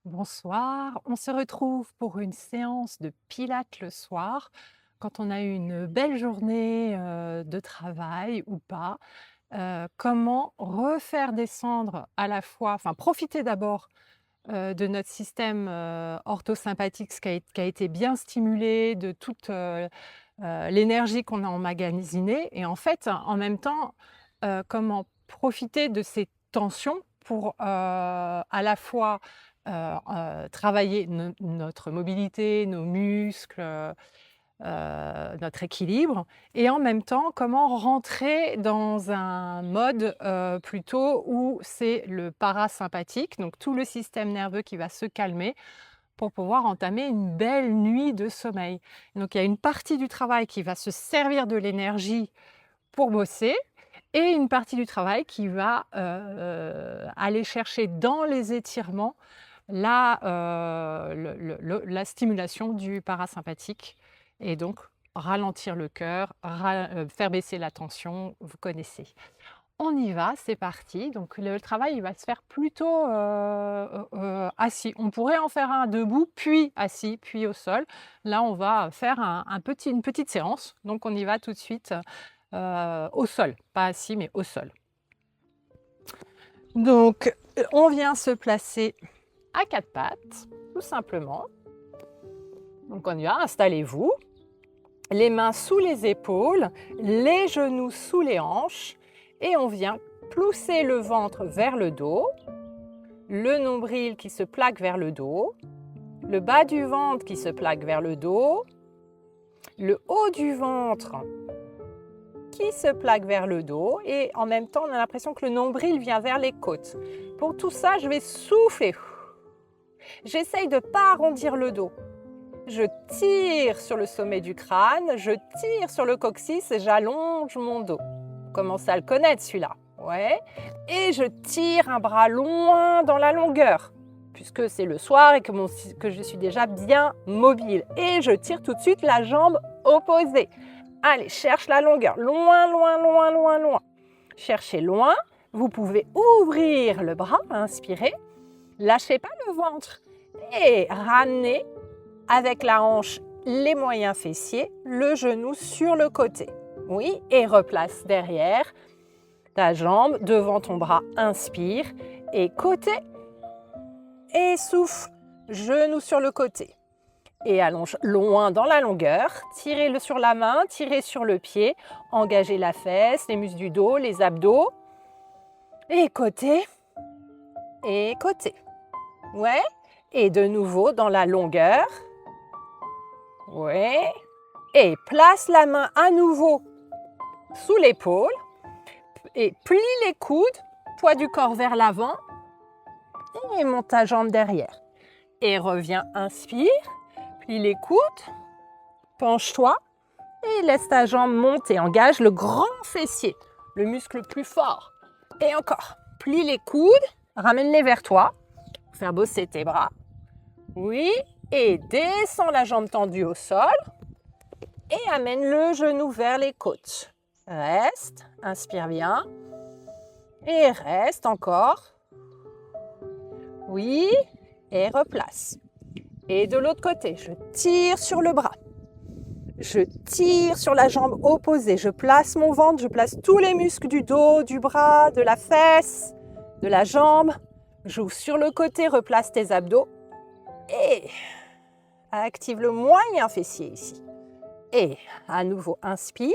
Bonsoir, on se retrouve pour une séance de pilates le soir, quand on a eu une belle journée, de travail ou pas. Comment refaire descendre à la fois profiter d'abord, de notre système, orthosympathique, ce qui a été bien stimulé, de toute, l'énergie qu'on a emmagasinée et en fait, en même temps, comment profiter de ces tensions pour, à la fois, travailler notre mobilité, nos muscles, notre équilibre et en même temps, comment rentrer dans un mode, plutôt où c'est le parasympathique, donc tout le système nerveux qui va se calmer pour pouvoir entamer une belle nuit de sommeil. Donc il y a une partie du travail qui va se servir de l'énergie pour bosser et une partie du travail qui va, aller chercher dans les étirements la stimulation du parasympathique et donc ralentir le cœur, faire baisser la tension, vous connaissez. On y va, c'est parti. Donc le travail, il va se faire plutôt, assis. On pourrait en faire un debout, puis assis, puis au sol. Là, on va faire une petite séance, donc on y va tout de suite, au sol, pas assis, mais au sol. Donc, on vient se placer à 4 pattes, tout simplement. Donc on y va, installez-vous. Les mains sous les épaules, les genoux sous les hanches et on vient plousser le ventre vers le dos, le nombril qui se plaque vers le dos, le bas du ventre qui se plaque vers le dos, le haut du ventre qui se plaque vers le dos et en même temps on a l'impression que le nombril vient vers les côtes. Pour tout ça, je vais souffler. J'essaye de ne pas arrondir le dos. Je tire sur le sommet du crâne, je tire sur le coccyx et j'allonge mon dos. Vous commencez à le connaître celui-là. Ouais. Et je tire un bras loin dans la longueur, puisque c'est le soir et que je suis déjà bien mobile. Et je tire tout de suite la jambe opposée. Allez, cherche la longueur. Loin, loin, loin, loin, loin. Cherchez loin. Vous pouvez ouvrir le bras, inspirez. Lâchez pas le ventre. Et ramenez avec la hanche, les moyens fessiers, le genou sur le côté. Oui, et replace derrière ta jambe devant ton bras. Inspire et côté. Et souffle, genou sur le côté. Et allonge loin dans la longueur. Tirez-le sur la main, tirez sur le pied. Engagez la fesse, les muscles du dos, les abdos. Et côté. Et côté. Ouais. Et de nouveau dans la longueur. Oui. Et place la main à nouveau sous l'épaule. Et plie les coudes, poids du corps vers l'avant. Et monte ta jambe derrière. Et reviens, inspire. Plie les coudes. Penche-toi. Et laisse ta jambe monter. Engage le grand fessier, le muscle le plus fort. Et encore. Plie les coudes. Ramène-les vers toi. Faire bosser tes bras. Oui. Et descends la jambe tendue au sol et amène le genou vers les côtes. Reste, inspire bien et reste encore. Oui, et replace. Et de l'autre côté, je tire sur le bras. Je tire sur la jambe opposée. Je place mon ventre, je place tous les muscles du dos, du bras, de la fesse, de la jambe. J'ouvre sur le côté, replace tes abdos et active le moyen fessier ici. Et à nouveau, inspire.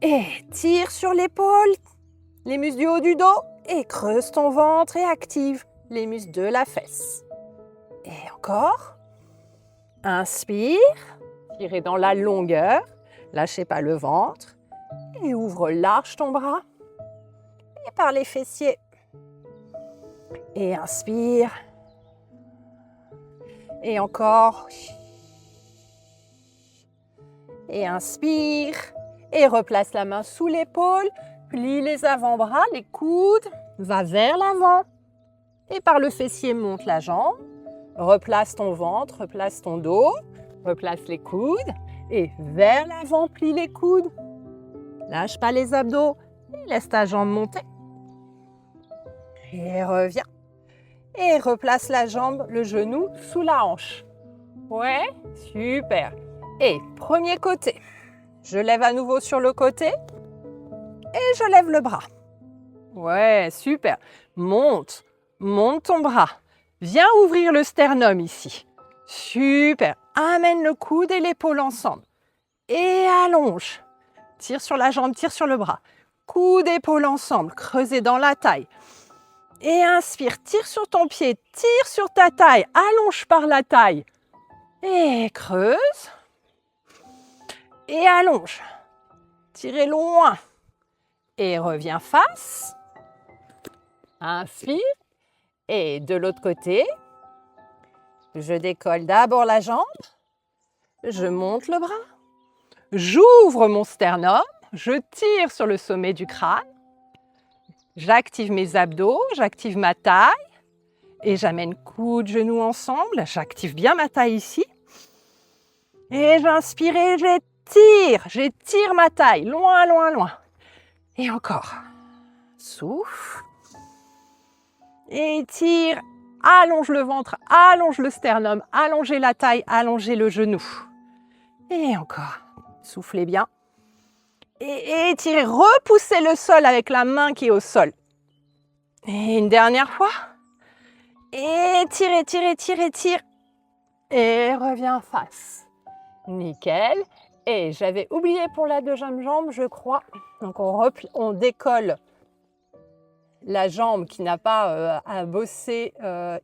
Et tire sur l'épaule, les muscles du haut du dos. Et creuse ton ventre et active les muscles de la fesse. Et encore. Inspire. Tirez dans la longueur. Lâchez pas le ventre. Et ouvre large ton bras. Et par les fessiers. Et inspire. Et encore. Et inspire. Et replace la main sous l'épaule. Plie les avant-bras, les coudes. Va vers l'avant. Et par le fessier, monte la jambe. Replace ton ventre, replace ton dos. Replace les coudes. Et vers l'avant, plie les coudes. Lâche pas les abdos. Et laisse ta jambe monter. Et reviens. Et replace la jambe, le genou sous la hanche. Ouais, super. Et premier côté. Je lève à nouveau sur le côté et je lève le bras. Ouais, super. Monte, monte ton bras. Viens ouvrir le sternum ici. Super. Amène le coude et l'épaule ensemble. Et allonge. Tire sur la jambe, tire sur le bras. Coude, épaule ensemble. Creusez dans la taille. Et inspire, tire sur ton pied, tire sur ta taille. Allonge par la taille. Et creuse. Et allonge. Tirez loin. Et reviens face. Inspire. Et de l'autre côté, je décolle d'abord la jambe. Je monte le bras. J'ouvre mon sternum. Je tire sur le sommet du crâne. J'active mes abdos, j'active ma taille. Et j'amène coude, genoux ensemble. J'active bien ma taille ici. Et j'inspire et j'étire ma taille, loin, loin, loin. Et encore. Souffle. Et étire, allonge le ventre, allonge le sternum, allongez la taille, allongez le genou. Et encore. Soufflez bien. Et étirez, repoussez le sol avec la main qui est au sol. Et une dernière fois. Et étire. Et reviens face. Nickel. Et j'avais oublié pour la deuxième jambe, je crois. Donc on décolle la jambe qui n'a pas à bosser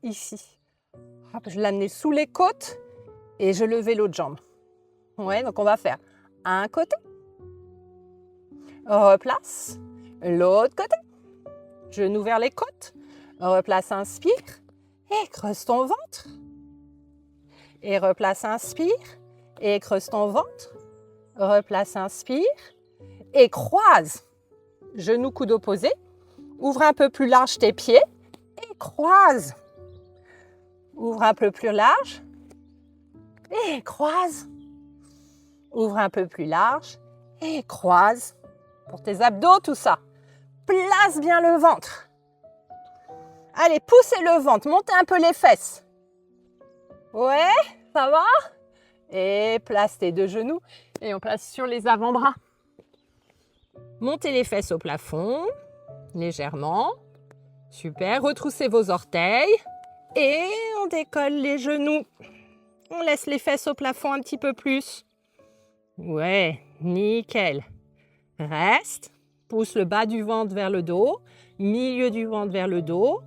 ici. Hop, je l'amenais sous les côtes et je levais l'autre jambe. Ouais, donc on va faire un côté. Replace. L'autre côté. Genou vers les côtes. Replace, inspire. Et creuse ton ventre. Et replace, inspire. Et creuse ton ventre. Replace, inspire. Et croise. Genou, coude opposé. Ouvre un peu plus large tes pieds. Et croise. Ouvre un peu plus large. Et croise. Ouvre un peu plus large. Et croise. Pour tes abdos, tout ça. Place bien le ventre. Allez, poussez le ventre. Montez un peu les fesses. Ouais, ça va? Et place tes deux genoux. Et on place sur les avant-bras. Montez les fesses au plafond. Légèrement. Super. Retroussez vos orteils. Et on décolle les genoux. On laisse les fesses au plafond un petit peu plus. Ouais, nickel. Reste. Pousse le bas du ventre vers le dos. Milieu du ventre vers le dos.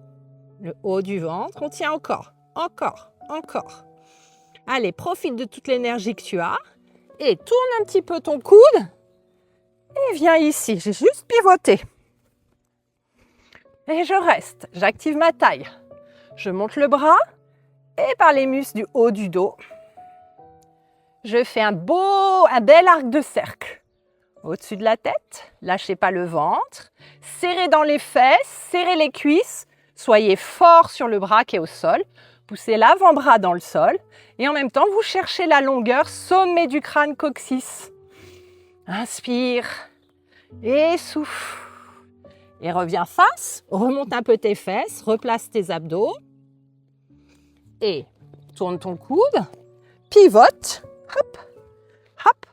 Le haut du ventre. On tient encore. Encore. Allez, profite de toute l'énergie que tu as. Et tourne un petit peu ton coude. Et viens ici. J'ai juste pivoté. Et je reste. J'active ma taille. Je monte le bras. Et par les muscles du haut du dos, je fais un bel arc de cercle. Au-dessus de la tête, lâchez pas le ventre. Serrez dans les fesses, serrez les cuisses. Soyez fort sur le bras qui est au sol. Poussez l'avant-bras dans le sol. Et en même temps, vous cherchez la longueur, sommet du crâne, coccyx. Inspire. Et souffle. Et reviens face. Remonte un peu tes fesses. Replace tes abdos. Et tourne ton coude. Pivote. Hop. Hop.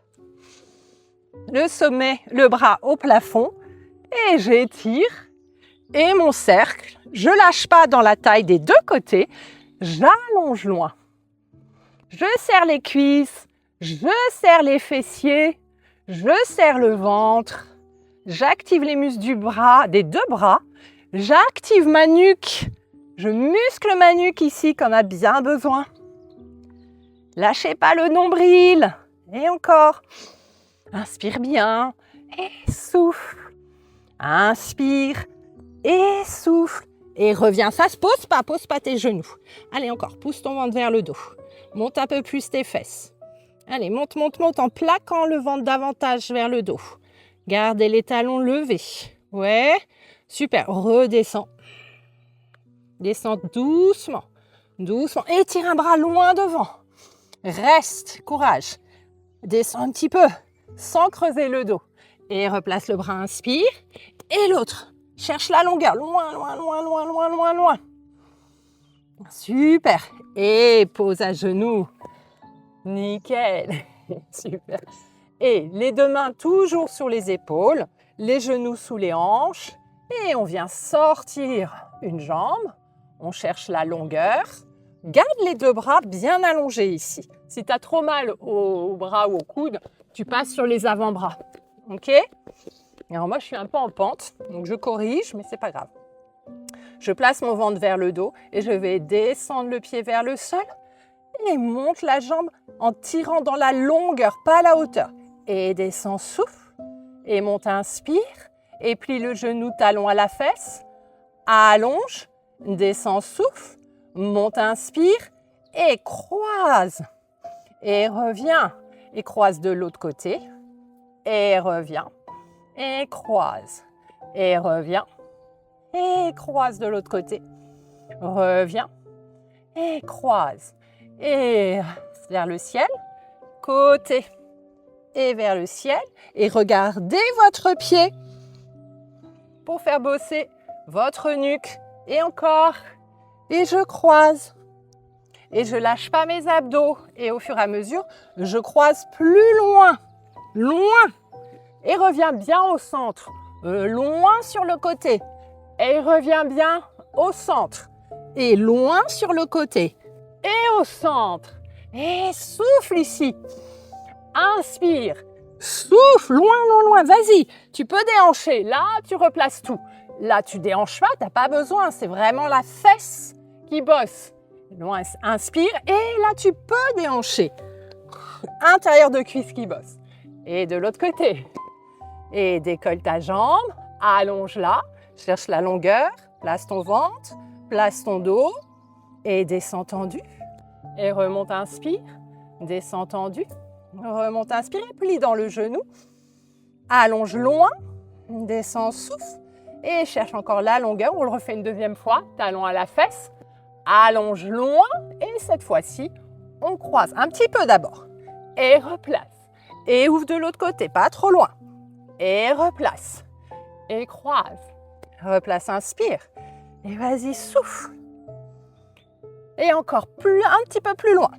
Le sommet, le bras au plafond. Et j'étire. Et mon cercle, je lâche pas dans la taille des deux côtés. J'allonge loin. Je serre les cuisses. Je serre les fessiers. Je serre le ventre. J'active les muscles du bras, des deux bras. J'active ma nuque. Je muscle ma nuque ici qu'on a bien besoin. Lâchez pas le nombril. Et encore. Inspire bien. Et souffle. Inspire. Et souffle. Et reviens face. Pose pas tes genoux. Allez, encore. Pousse ton ventre vers le dos. Monte un peu plus tes fesses. Allez, monte en plaquant le ventre davantage vers le dos. Gardez les talons levés. Ouais. Super. Redescends. Descends doucement. Doucement. Étire un bras loin devant. Reste. Courage. Descends un petit peu. Sans creuser le dos. Et replace le bras. Inspire. Et l'autre. Cherche la longueur. Loin. Super. Et pose à genoux. Nickel. Super. Et les deux mains toujours sur les épaules, les genoux sous les hanches. Et on vient sortir une jambe. On cherche la longueur. Garde les deux bras bien allongés ici. Si tu as trop mal au bras ou au coude, tu passes sur les avant-bras. OK? Alors moi, je suis un peu en pente, donc je corrige, mais c'est pas grave. Je place mon ventre vers le dos et je vais descendre le pied vers le sol et monte la jambe en tirant dans la longueur, pas la hauteur. Et descends, souffle et monte, inspire et plie le genou, talon à la fesse. Allonge, descends, souffle, monte, inspire et croise. Et reviens et croise de l'autre côté et reviens et croise et reviens. Et croise de l'autre côté. Reviens. Et croise. Et vers le ciel. Côté. Et vers le ciel. Et regardez votre pied pour faire bosser votre nuque. Et encore. Et je croise. Et je lâche pas mes abdos. Et au fur et à mesure, je croise plus loin. Loin. Et reviens bien au centre. Loin sur le côté. Et reviens bien au centre. Et loin sur le côté. Et au centre. Et souffle ici. Inspire. Souffle loin, loin, loin. Vas-y, tu peux déhancher. Là, tu replaces tout. Là, tu déhanches pas, tu n'as pas besoin. C'est vraiment la fesse qui bosse. Loin, inspire. Et là, tu peux déhancher. Intérieur de cuisse qui bosse. Et de l'autre côté. Et décolle ta jambe. Allonge-la. Cherche la longueur, place ton ventre, place ton dos et descends tendu. Et remonte, inspire, descends tendu, remonte, inspire et plie dans le genou. Allonge loin, descends, souffle et cherche encore la longueur. On le refait une deuxième fois, talon à la fesse. Allonge loin et cette fois-ci, on croise un petit peu d'abord. Et replace. Et ouvre de l'autre côté, pas trop loin. Et replace. Et croise. Replace, inspire. Et vas-y, souffle. Et encore un petit peu plus loin.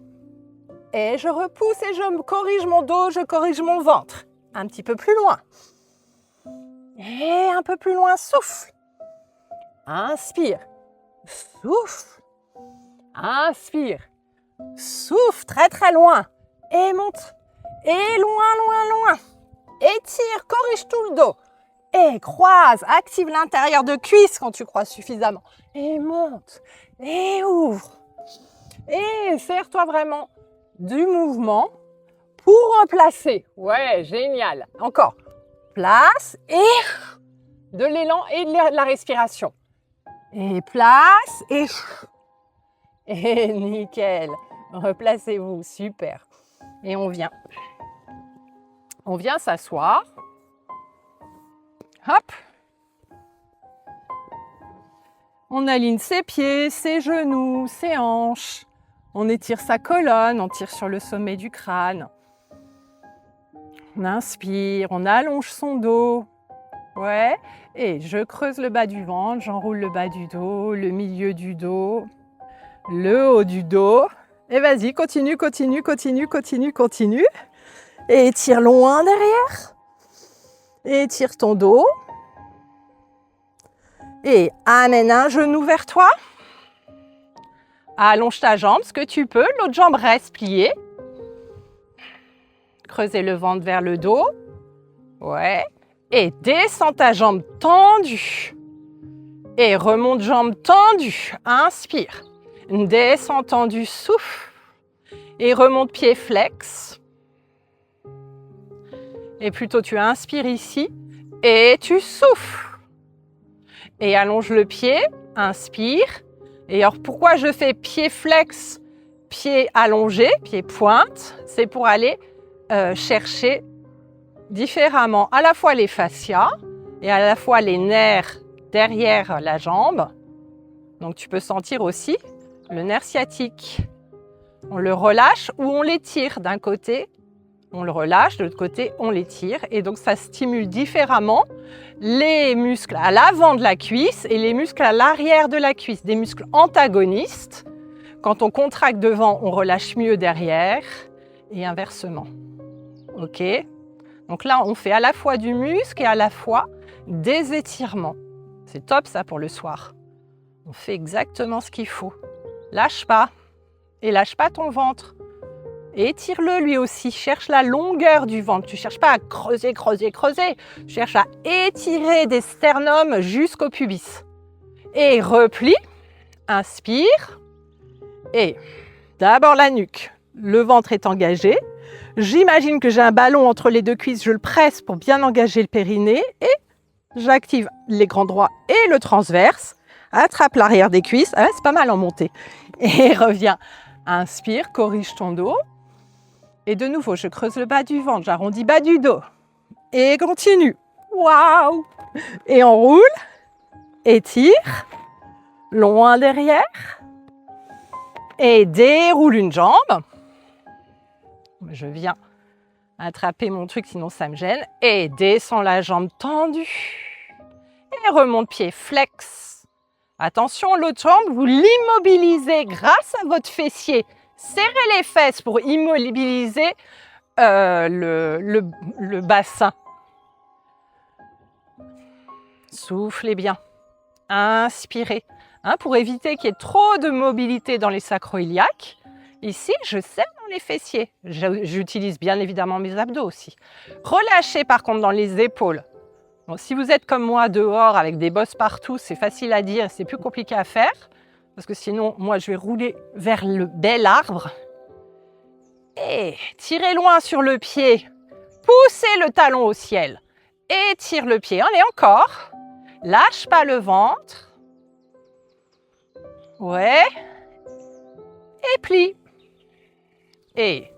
Et je repousse et je corrige mon dos, je corrige mon ventre. Un petit peu plus loin. Et un peu plus loin, souffle. Inspire. Souffle. Inspire. Souffle très très loin. Et monte. Et loin, loin, loin. Étire, corrige tout le dos. Et croise, active l'intérieur de cuisse quand tu croises suffisamment. Et monte, et ouvre. Et serre-toi vraiment du mouvement pour replacer. Ouais, génial. Encore. Place et de l'élan et de la respiration. Et place et nickel. Replacez-vous, super. Et on vient s'asseoir. Hop. On aligne ses pieds, ses genoux, ses hanches. On étire sa colonne, on tire sur le sommet du crâne. On inspire, on allonge son dos. Ouais. Et je creuse le bas du ventre, j'enroule le bas du dos, le milieu du dos, le haut du dos. Et vas-y, continue, continue, continue, continue, continue. Et étire loin derrière. Et étire ton dos. Et amène un genou vers toi. Allonge ta jambe, ce que tu peux. L'autre jambe reste pliée. Creusez le ventre vers le dos. Ouais. Et descends ta jambe tendue. Et remonte jambe tendue. Inspire. Descends tendu, souffle. Et remonte pied flex. Et plutôt tu inspires ici et tu souffles. Et allonge le pied, inspire. Et alors pourquoi je fais pied flex, pied allongé, pied pointe? C'est pour aller chercher différemment à la fois les fascias et à la fois les nerfs derrière la jambe. Donc tu peux sentir aussi le nerf sciatique. On le relâche ou on l'étire d'un côté. On le relâche, de l'autre côté, on l'étire. Et donc, ça stimule différemment les muscles à l'avant de la cuisse et les muscles à l'arrière de la cuisse. Des muscles antagonistes Quand on contracte devant, on relâche mieux derrière et inversement. Ok? Donc là, on fait à la fois du muscle et à la fois des étirements. C'est top ça pour le soir. On fait exactement ce qu'il faut. Lâche pas. Et lâche pas ton ventre. Et étire-le lui aussi. Cherche la longueur du ventre. Tu ne cherches pas à creuser, creuser, creuser. Tu cherches à étirer des sternums jusqu'au pubis. Et replie. Inspire. Et d'abord la nuque. Le ventre est engagé. J'imagine que j'ai un ballon entre les deux cuisses. Je le presse pour bien engager le périnée. Et j'active les grands droits et le transverse. Attrape l'arrière des cuisses. Ah, c'est pas mal en montée. Et reviens. Inspire, corrige ton dos. Et de nouveau, je creuse le bas du ventre. J'arrondis bas du dos. Et continue. Waouh! Et on roule. Étire. Loin derrière. Et déroule une jambe. Je viens attraper mon truc, sinon ça me gêne. Et descends la jambe tendue. Et remonte pied, flex. Attention, l'autre jambe, vous l'immobilisez grâce à votre fessier. Serrez les fesses pour immobiliser le bassin. Soufflez bien. Inspirez. Pour éviter qu'il y ait trop de mobilité dans les sacro-iliaques. Ici, je serre dans les fessiers. J'utilise bien évidemment mes abdos aussi. Relâchez par contre dans les épaules. Bon, si vous êtes comme moi dehors avec des bosses partout, c'est facile à dire, c'est plus compliqué à faire. Parce que sinon, moi, je vais rouler vers le bel arbre. Et tirez loin sur le pied. Poussez le talon au ciel. Étire le pied. Allez, encore. Lâche pas le ventre. Ouais. Et plie. Et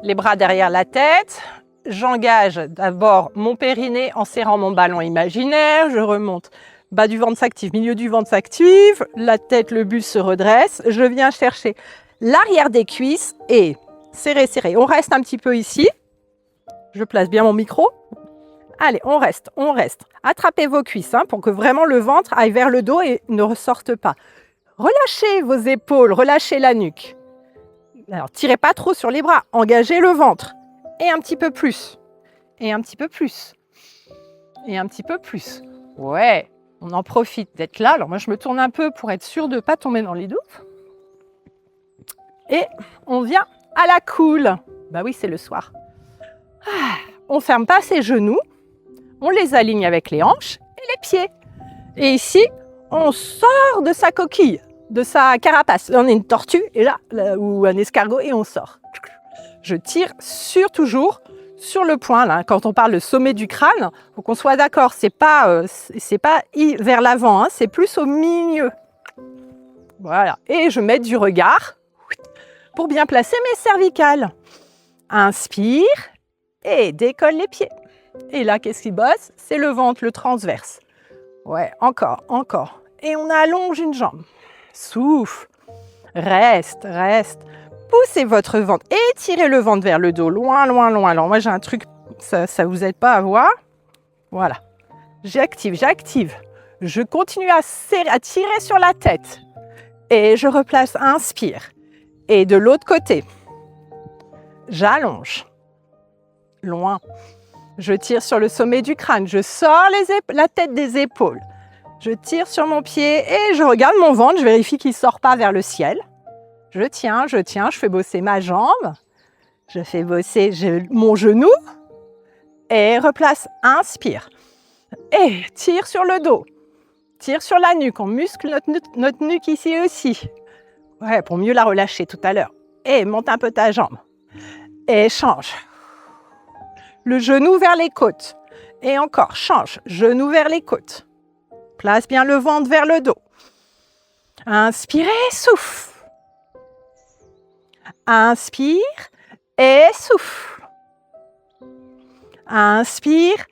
les bras derrière la tête. J'engage d'abord mon périnée en serrant mon ballon imaginaire. Je remonte. Bas du ventre s'active, milieu du ventre s'active. La tête, le buste se redresse. Je viens chercher l'arrière des cuisses et serrer, serrer. On reste un petit peu ici. Je place bien mon micro. Allez, on reste, on reste. Attrapez vos cuisses pour que vraiment le ventre aille vers le dos et ne ressorte pas. Relâchez vos épaules, relâchez la nuque. Alors, tirez pas trop sur les bras. Engagez le ventre. Et un petit peu plus. Et un petit peu plus. Et un petit peu plus. Ouais, on en profite d'être là. Alors moi, je me tourne un peu pour être sûre de ne pas tomber dans les douves. Et on vient à la cool. Bah oui, c'est le soir. On ferme pas ses genoux. On les aligne avec les hanches et les pieds. Et ici, on sort de sa coquille, de sa carapace. Là, on est une tortue et là, ou un escargot et on sort. Je tire toujours sur le point. Là. Quand on parle de sommet du crâne, il faut qu'on soit d'accord, c'est pas vers l'avant, c'est plus au milieu. Voilà. Et je mets du regard pour bien placer mes cervicales. Inspire et décolle les pieds. Et là, qu'est-ce qui bosse? C'est le ventre, le transverse. Ouais, encore, encore. Et on allonge une jambe. Souffle. Reste, reste. Poussez votre ventre. Étirez le ventre vers le dos. Loin, loin, loin. Alors moi, j'ai un truc, ça ne vous aide pas à voir. Voilà. J'active, j'active. Je continue à tirer sur la tête. Et je replace. Inspire. Et de l'autre côté. J'allonge. Loin. Je tire sur le sommet du crâne. Je sors la tête des épaules. Je tire sur mon pied et je regarde mon ventre. Je vérifie qu'il ne sort pas vers le ciel. Je tiens, je fais bosser ma jambe. Je fais bosser mon genou. Et replace. Inspire. Et tire sur le dos. Tire sur la nuque. On muscle notre nuque ici aussi. Ouais, pour mieux la relâcher tout à l'heure. Et monte un peu ta jambe. Et change. Le genou vers les côtes. Et encore, change. Genou vers les côtes. Place bien le ventre vers le dos. Inspirez, souffle. Inspire et souffle. Inspire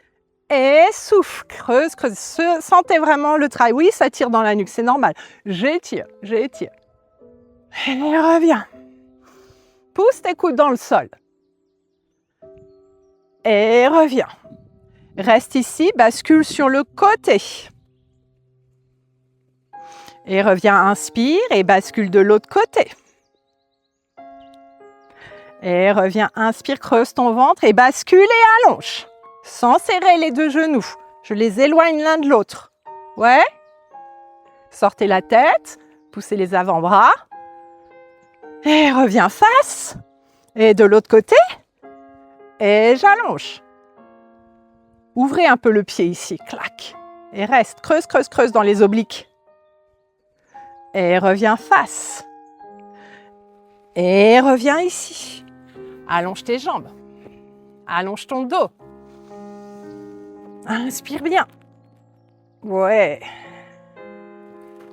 et souffle. Creuse, creuse. Sentez vraiment le travail. Oui, ça tire dans la nuque, c'est normal. J'étire, j'étire. Et reviens. Pousse tes coudes dans le sol. Et reviens. Reste ici, bascule sur le côté. Et reviens, inspire et bascule de l'autre côté. Et reviens, inspire, creuse ton ventre et bascule et allonge. Sans serrer les deux genoux. Je les éloigne l'un de l'autre. Ouais. Sortez la tête, poussez les avant-bras. Et reviens face. Et de l'autre côté. Et j'allonge. Ouvrez un peu le pied ici, clac. Et reste, creuse, creuse, creuse dans les obliques. Et reviens face. Et reviens ici. Allonge tes jambes. Allonge ton dos. Inspire bien. Ouais.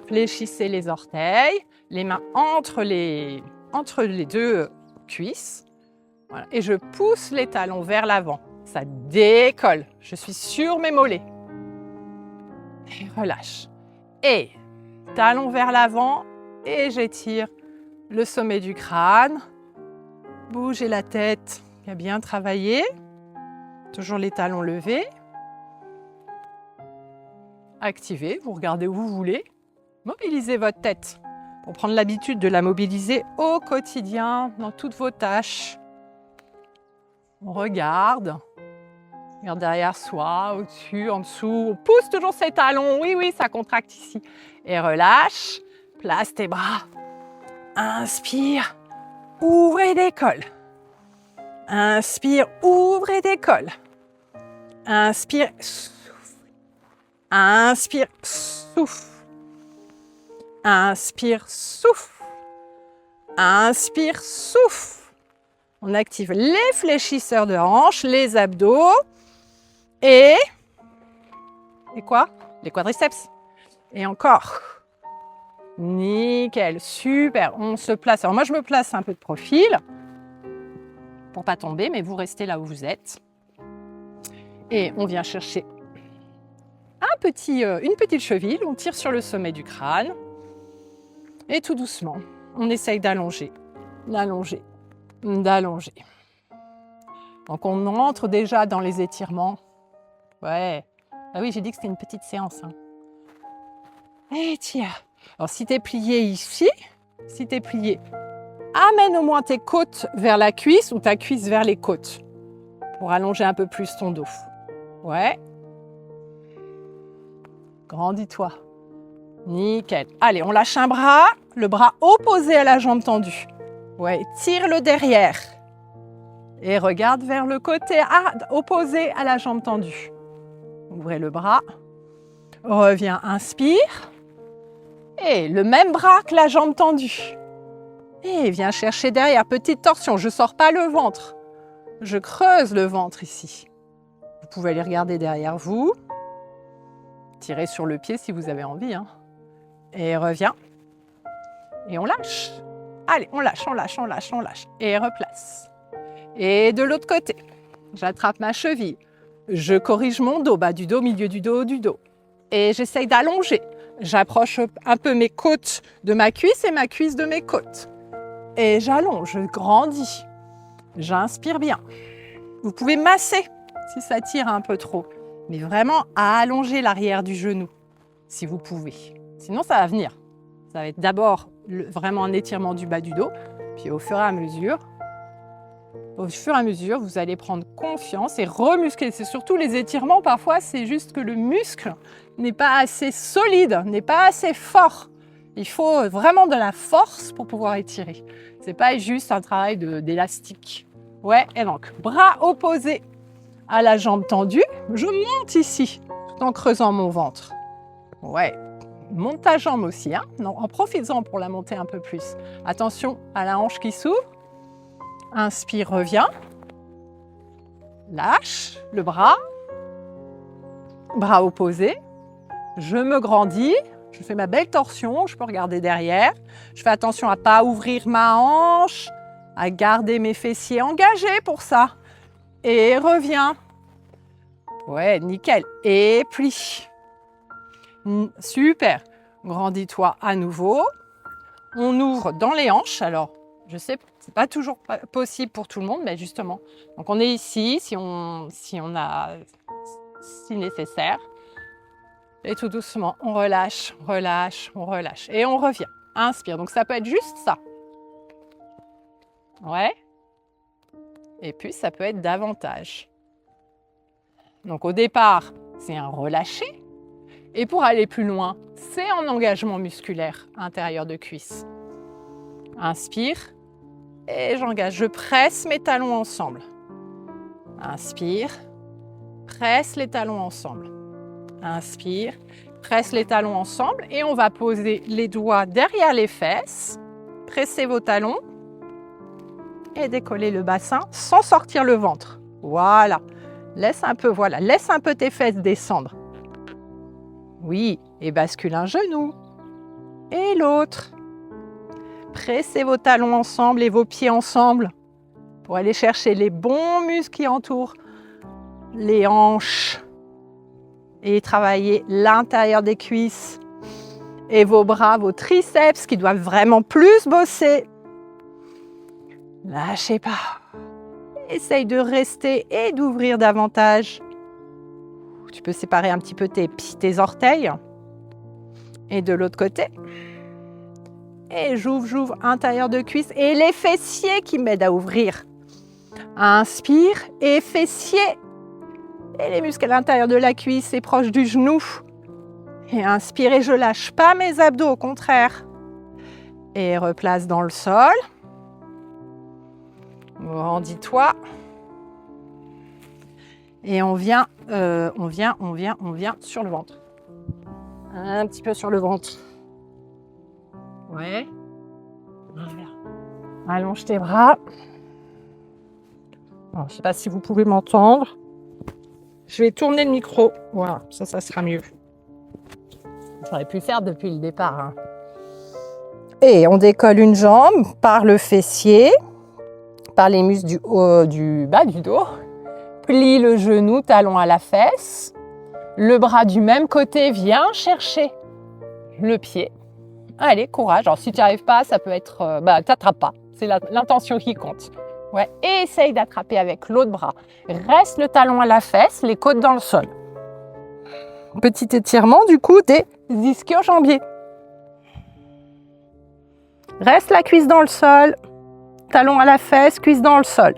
Fléchissez les orteils, les mains entre les deux cuisses. Voilà. Et je pousse les talons vers l'avant. Ça décolle. Je suis sur mes mollets. Et relâche. Et talons vers l'avant et j'étire le sommet du crâne. Bougez la tête qui a bien travaillé. Toujours les talons levés. Activez, vous regardez où vous voulez. Mobilisez votre tête pour prendre l'habitude de la mobiliser au quotidien dans toutes vos tâches. On regarde. Regarde derrière soi, au-dessus, en dessous. On pousse toujours ses talons. Oui, oui, ça contracte ici. Et relâche. Place tes bras. Inspire. Ouvre et décolle. Inspire, ouvre et décolle. Inspire, souffle. Inspire, souffle. Inspire, souffle. Inspire, souffle. On active les fléchisseurs de hanches, les abdos et quoi? Les quadriceps. Et encore. Nickel, super. On se place. Alors moi, je me place un peu de profil pour pas tomber, mais vous restez là où vous êtes. Et on vient chercher une petite cheville. On tire sur le sommet du crâne. Et tout doucement, on essaye d'allonger, d'allonger, d'allonger. Donc on entre déjà dans les étirements. Ouais. Ah oui, j'ai dit que c'était une petite séance. Et tire. Alors si tu es plié ici, si tu es plié, amène au moins tes côtes vers la cuisse ou ta cuisse vers les côtes pour allonger un peu plus ton dos. Ouais. Grandis-toi. Nickel. Allez, on lâche un bras, le bras opposé à la jambe tendue. Ouais, tire le derrière. Et regarde vers le côté opposé à la jambe tendue. Ouvrez le bras. Reviens, inspire. Et le même bras que la jambe tendue. Et viens chercher derrière, petite torsion. Je ne sors pas le ventre. Je creuse le ventre ici. Vous pouvez aller regarder derrière vous. Tirez sur le pied si vous avez envie. Et reviens. Et on lâche. Allez, on lâche, on lâche, on lâche, on lâche. Et replace. Et de l'autre côté, j'attrape ma cheville. Je corrige mon dos, bas du dos, milieu du dos, haut du dos. Et j'essaye d'allonger. J'approche un peu mes côtes de ma cuisse et ma cuisse de mes côtes. Et j'allonge, je grandis. J'inspire bien. Vous pouvez masser si ça tire un peu trop. Mais vraiment à allonger l'arrière du genou, si vous pouvez. Sinon, ça va venir. Ça va être d'abord vraiment un étirement du bas du dos. Puis au fur et à mesure, vous allez prendre confiance et remuscler. C'est surtout les étirements, parfois, c'est juste que le muscle n'est pas assez solide, n'est pas assez fort. Il faut vraiment de la force pour pouvoir étirer. Ce n'est pas juste un travail d'élastique. Ouais, et donc, bras opposés à la jambe tendue. Je monte ici, tout en creusant mon ventre. Ouais, monte ta jambe aussi. Non, en profitant pour la monter un peu plus. Attention à la hanche qui s'ouvre. Inspire, reviens. Lâche le bras. Bras opposés. Je me grandis. Je fais ma belle torsion. Je peux regarder derrière. Je fais attention à ne pas ouvrir ma hanche, à garder mes fessiers engagés pour ça. Et reviens. Ouais, nickel. Et plie. Super. Grandis-toi à nouveau. On ouvre dans les hanches. Alors, je sais, c'est pas toujours possible pour tout le monde, mais justement. Donc, on est ici, si nécessaire. Et tout doucement, on relâche, relâche, on relâche. Et on revient. Inspire. Donc, ça peut être juste ça. Ouais. Et puis, ça peut être davantage. Donc, au départ, c'est un relâché. Et pour aller plus loin, c'est en engagement musculaire intérieur de cuisse. Inspire et j'engage. Je presse mes talons ensemble. Inspire, presse les talons ensemble. Inspire, presse les talons ensemble et on va poser les doigts derrière les fesses. Pressez vos talons et décollez le bassin sans sortir le ventre. Voilà. Laisse un peu tes fesses descendre. Oui, et bascule un genou. Et l'autre. Pressez vos talons ensemble et vos pieds ensemble pour aller chercher les bons muscles qui entourent les hanches. Et travailler l'intérieur des cuisses. Et vos bras, vos triceps qui doivent vraiment plus bosser. Lâchez pas. Essaye de rester et d'ouvrir davantage. Tu peux séparer un petit peu tes orteils. Et de l'autre côté. Et j'ouvre, intérieur de cuisse. Et les fessiers qui m'aident à ouvrir. Inspire et fessiers. Et les muscles à l'intérieur de la cuisse et proche du genou. Et inspire et je lâche pas mes abdos, au contraire. Et replace dans le sol. Rendis-toi. Et on vient sur le ventre. Un petit peu sur le ventre. Ouais. Voilà. Allonge tes bras. Alors, je ne sais pas si vous pouvez m'entendre. Je vais tourner le micro. Voilà, ça sera mieux. J'aurais pu le faire depuis le départ. Hein. Et on décolle une jambe par le fessier, par les muscles du bas du dos. Plie le genou, talon à la fesse. Le bras du même côté vient chercher le pied. Allez, courage. Alors, si tu n'y arrives pas, ça peut être... t'attrapes pas. C'est l'intention qui compte. Ouais. Et essaye d'attraper avec l'autre bras. Reste le talon à la fesse, les côtes dans le sol. Petit étirement du coup des ischio-jambiers. Reste la cuisse dans le sol. Talon à la fesse, cuisse dans le sol.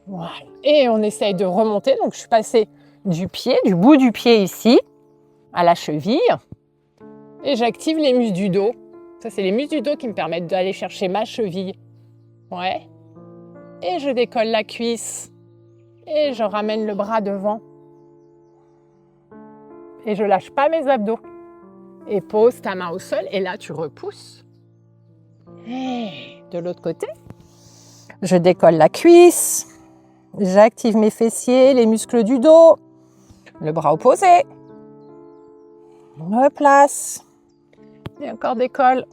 Voilà. Et on essaye de remonter. Donc, je suis passée du bout du pied ici, à la cheville. Et j'active les muscles du dos. Ça, c'est les muscles du dos qui me permettent d'aller chercher ma cheville. Ouais. Et je décolle la cuisse. Et je ramène le bras devant. Et je lâche pas mes abdos. Et pose ta main au sol. Et là, tu repousses. Et de l'autre côté, je décolle la cuisse. J'active mes fessiers, les muscles du dos. Le bras opposé. On replace. Et encore décolle.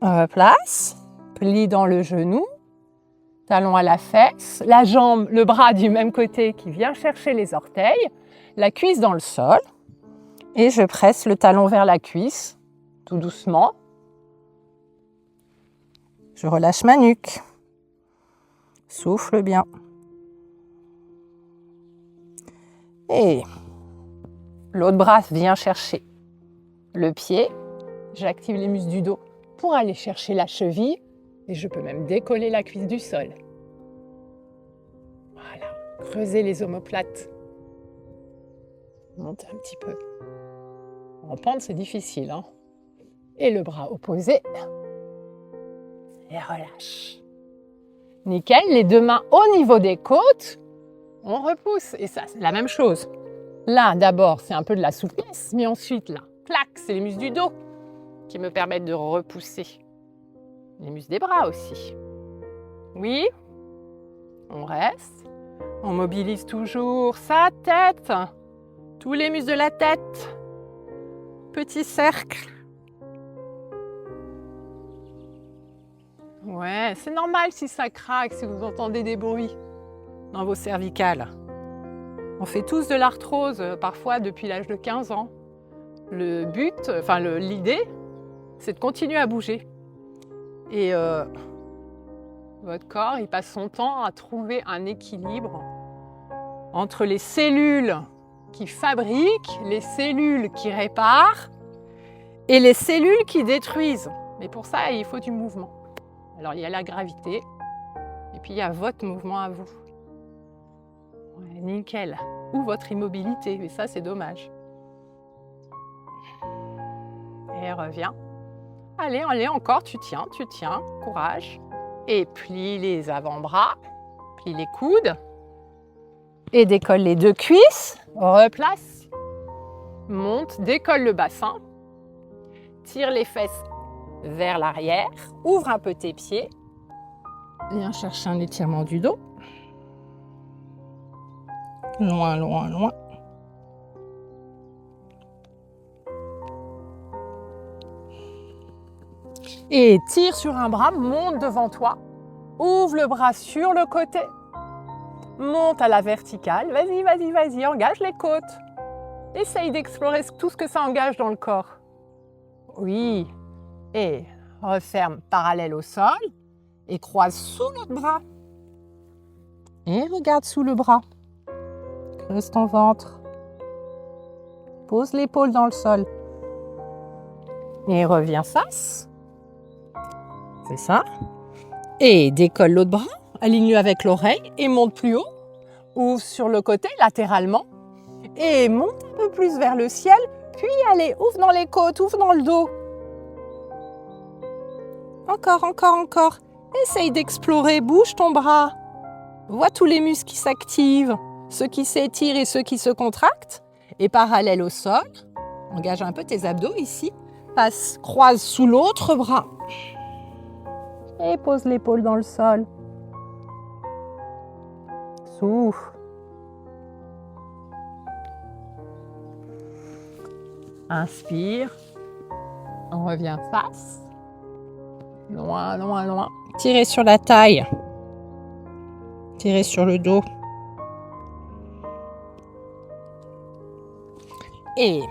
On replace. Plie dans le genou. Talon à la fesse. La jambe, le bras du même côté qui vient chercher les orteils. La cuisse dans le sol. Et je presse le talon vers la cuisse, tout doucement. Je relâche ma nuque. Souffle bien. Et l'autre bras vient chercher le pied. J'active les muscles du dos pour aller chercher la cheville. Et je peux même décoller la cuisse du sol. Voilà. Creuser les omoplates. Monte un petit peu. En pente, c'est difficile. Hein. Et le bras opposé. Et relâche. Nickel. Les deux mains au niveau des côtes. On repousse. Et ça, c'est la même chose. Là, d'abord, c'est un peu de la souplesse. Mais ensuite, là, clac, c'est les muscles du dos qui me permettent de repousser. Les muscles des bras aussi. Oui. On reste. On mobilise toujours sa tête. Tous les muscles de la tête. Petit cercle. Ouais, c'est normal si ça craque, si vous entendez des bruits dans vos cervicales. On fait tous de l'arthrose, parfois depuis l'âge de 15 ans. Le but, l'idée, c'est de continuer à bouger. Et votre corps, il passe son temps à trouver un équilibre entre les cellules qui fabriquent, les cellules qui réparent et les cellules qui détruisent. Mais pour ça, il faut du mouvement. Alors, il y a la gravité et puis il y a votre mouvement à vous. Ouais, nickel. Ou votre immobilité, mais ça, c'est dommage. Et reviens. Allez, allez, encore, tu tiens, courage. Et plie les avant-bras, plie les coudes. Et décolle les deux cuisses, replace. Monte, décolle le bassin. Tire les fesses vers l'arrière, ouvre un peu tes pieds. Viens chercher un étirement du dos. Loin, loin, loin. Et tire sur un bras, monte devant toi. Ouvre le bras sur le côté. Monte à la verticale. Vas-y, vas-y, vas-y, engage les côtes. Essaye d'explorer tout ce que ça engage dans le corps. Oui. Et referme parallèle au sol. Et croise sous l'autre bras. Et regarde sous le bras. Creuse ton ventre. Pose l'épaule dans le sol. Et reviens face. C'est ça. Et décolle l'autre bras. Aligne-le avec l'oreille et monte plus haut. Ouvre sur le côté latéralement. Et monte un peu plus vers le ciel. Puis allez, ouvre dans les côtes, ouvre dans le dos. Encore, encore, encore. Essaye d'explorer, bouge ton bras. Vois tous les muscles qui s'activent, ceux qui s'étirent et ceux qui se contractent. Et parallèle au sol, engage un peu tes abdos ici. Passe, croise sous l'autre bras. Et pose l'épaule dans le sol. Souffle. Inspire. On revient face. Loin, loin, loin. Tirez sur la taille. Tirez sur le dos. Et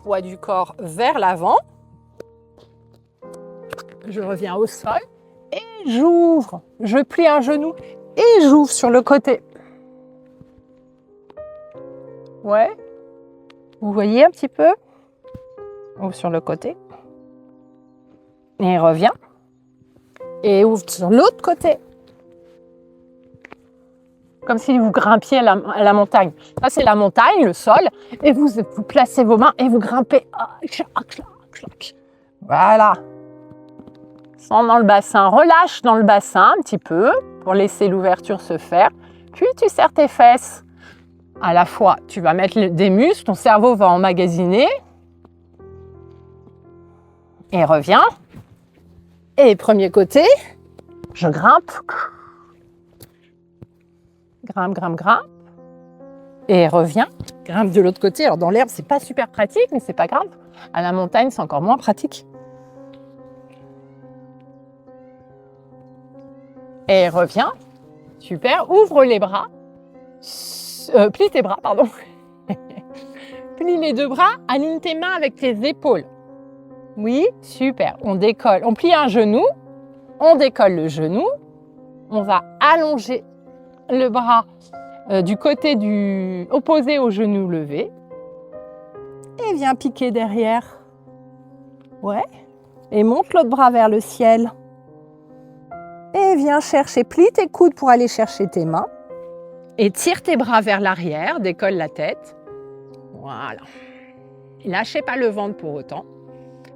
poids du corps vers l'avant. Je reviens au sol et j'ouvre. Je plie un genou et j'ouvre sur le côté. Ouais. Vous voyez un petit peu? Ouvre sur le côté. Et reviens. Et ouvre sur l'autre côté. Comme si vous grimpiez à la montagne. Ça, c'est la montagne, le sol. Et vous placez vos mains et vous grimpez. Voilà. Sens dans le bassin. Relâche dans le bassin un petit peu pour laisser l'ouverture se faire. Puis, tu serres tes fesses. À la fois, tu vas mettre des muscles. Ton cerveau va emmagasiner. Et reviens. Et premier côté, je grimpe. Grimpe, grimpe, grimpe. Et reviens. Grimpe de l'autre côté. Alors dans l'herbe, c'est pas super pratique, mais c'est pas grave. À la montagne, c'est encore moins pratique. Et reviens. Super. Ouvre les bras. Plie tes bras, pardon. Plie les deux bras. Aligne tes mains avec tes épaules. Oui, super. On décolle. On plie un genou. On décolle le genou. On va allonger le bras du côté opposé au genou levé. Et viens piquer derrière. Ouais. Et monte l'autre bras vers le ciel. Et viens chercher, plie tes coudes pour aller chercher tes mains. Et tire tes bras vers l'arrière, décolle la tête. Voilà. Et lâchez pas le ventre pour autant.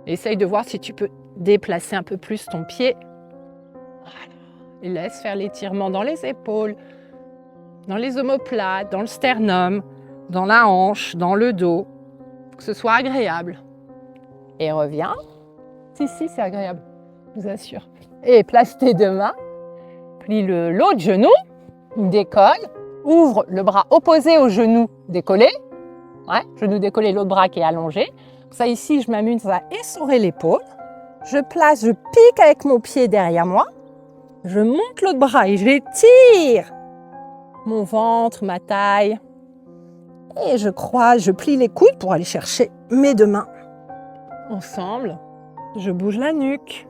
Essaye de voir si tu peux déplacer un peu plus ton pied. Voilà. Et laisse faire l'étirement dans les épaules, dans les omoplates, dans le sternum, dans la hanche, dans le dos, pour que ce soit agréable. Et reviens. Si, c'est agréable, je vous assure. Et place tes deux mains, plie l'autre genou, décolle, ouvre le bras opposé au genou décollé. Ouais, genou décollé, l'autre bras qui est allongé. Ça ici, je m'amuse à essorer l'épaule. Je pique avec mon pied derrière moi. Je monte l'autre bras et j'étire mon ventre, ma taille. Et je plie les coudes pour aller chercher mes deux mains. Ensemble, je bouge la nuque.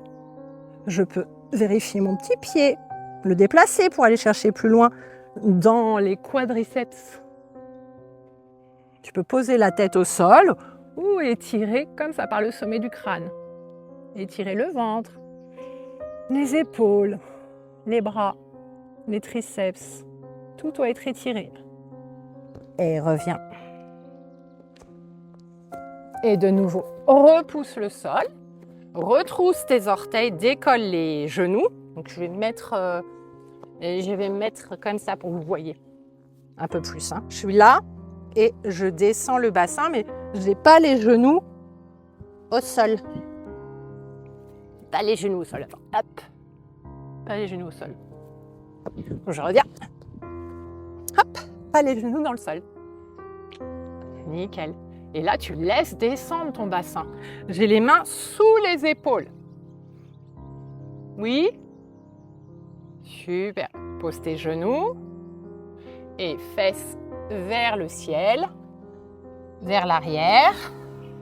Je peux vérifier mon petit pied, le déplacer pour aller chercher plus loin dans les quadriceps. Tu peux poser la tête au sol ou étirer comme ça par le sommet du crâne. Étirer le ventre. les épaules, les bras, les triceps. Tout doit être étiré. Et reviens. Et de nouveau, repousse le sol. Retrousse tes orteils, décolle les genoux. Donc je vais me mettre comme ça pour que vous voyez un peu plus. Hein. Je suis là et je descends le bassin, mais je n'ai pas les genoux au sol. Pas les genoux au sol. Attends, hop. Pas les genoux au sol. Je reviens. Hop, pas les genoux dans le sol. Nickel. Et là, tu laisses descendre ton bassin. J'ai les mains sous les épaules. Oui? Super. Pose tes genoux et fesses vers le ciel, vers l'arrière.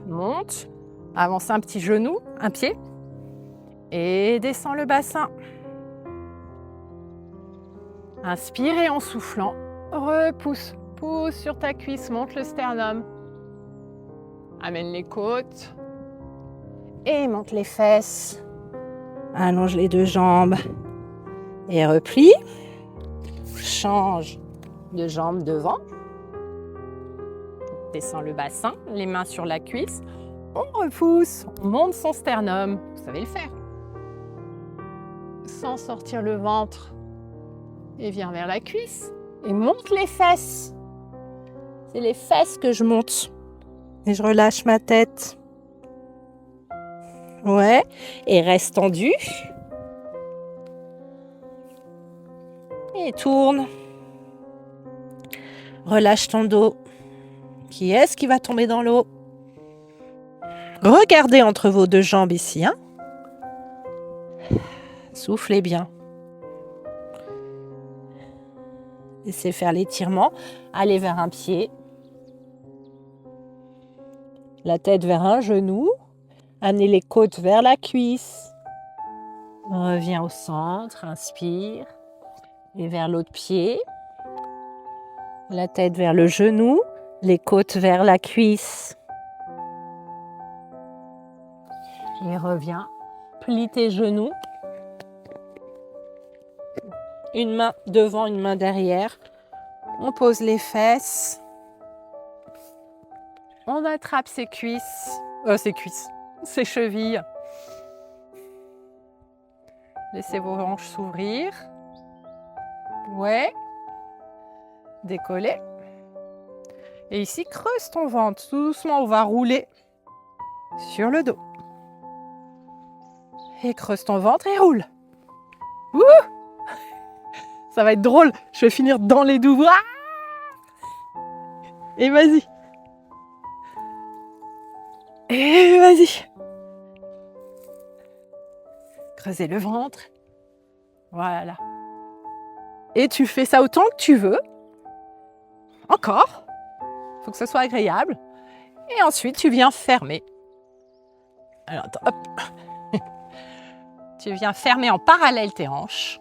Monte. Avance un petit genou, un pied. Et descends le bassin. Inspire et en soufflant, repousse. Pousse sur ta cuisse, monte le sternum. Amène les côtes et monte les fesses. Allonge les deux jambes et replie. Change de jambe devant. Descends le bassin, les mains sur la cuisse. On repousse, on monte son sternum. Vous savez le faire. Sans sortir le ventre. Et viens vers la cuisse. Et monte les fesses. C'est les fesses que je monte. Et je relâche ma tête. Ouais. Et reste tendu. Et tourne. Relâche ton dos. Qui est-ce qui va tomber dans l'eau? Regardez entre vos deux jambes ici. Hein? Soufflez bien. Laissez faire l'étirement. Allez vers un pied. La tête vers un genou. Amenez les côtes vers la cuisse. Reviens au centre. Inspire. Et vers l'autre pied. La tête vers le genou. Les côtes vers la cuisse. Et reviens. Plie tes genoux. Une main devant, une main derrière. On pose les fesses. On attrape ses cuisses. Ses chevilles. Laissez vos hanches s'ouvrir. Ouais. Décoller. Et ici, creuse ton ventre. Tout doucement, on va rouler sur le dos. Et creuse ton ventre et roule. Ouh! Ça va être drôle. Je vais finir dans les douves. Et vas-y. Et vas-y. Creusez le ventre. Voilà. Et tu fais ça autant que tu veux. Encore. Il faut que ce soit agréable. Et ensuite, tu viens fermer. Alors, attends, hop. Tu viens fermer en parallèle tes hanches.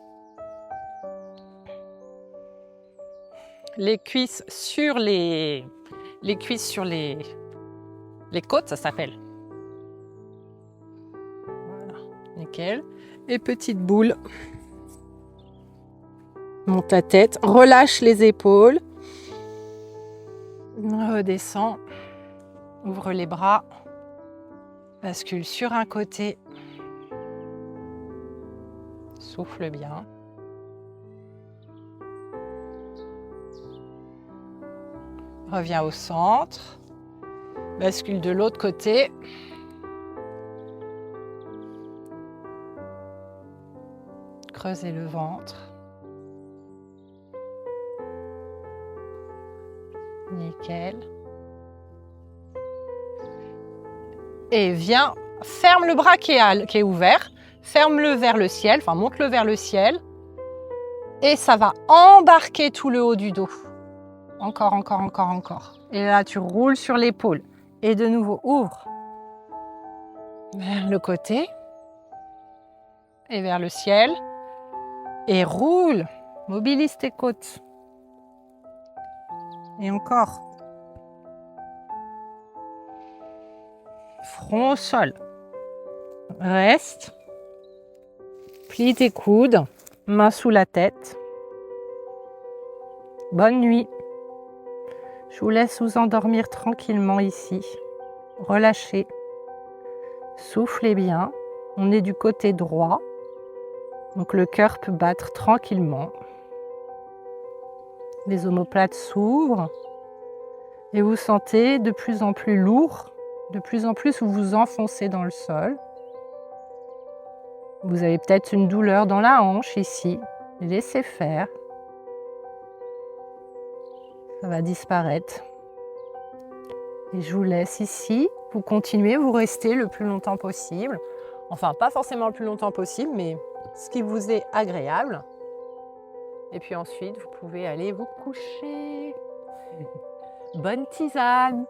Les cuisses sur les côtes, ça s'appelle. Voilà, nickel. Et petite boule. Monte ta tête, relâche les épaules. Redescends. Ouvre les bras. Bascule sur un côté. Souffle bien. Reviens au centre. Bascule de l'autre côté. Creusez le ventre. Nickel. Et viens, ferme le bras qui est ouvert. Ferme-le vers le ciel, enfin monte-le vers le ciel. Et ça va embarquer tout le haut du dos. Encore, encore, encore, encore. Et là, tu roules sur l'épaule. Et de nouveau, ouvre vers le côté. Et vers le ciel. Et roule. Mobilise tes côtes. Et encore. Front au sol. Reste. Plie tes coudes, mains sous la tête. Bonne nuit. Je vous laisse vous endormir tranquillement ici. Relâchez. Soufflez bien. On est du côté droit. Donc le cœur peut battre tranquillement. Les omoplates s'ouvrent. Et vous sentez de plus en plus lourd. De plus en plus vous vous enfoncez dans le sol. Vous avez peut-être une douleur dans la hanche ici. Laissez faire. Ça va disparaître. Et je vous laisse ici. Vous continuez, vous restez le plus longtemps possible. Enfin, pas forcément le plus longtemps possible, mais ce qui vous est agréable. Et puis ensuite, vous pouvez aller vous coucher. Bonne tisane!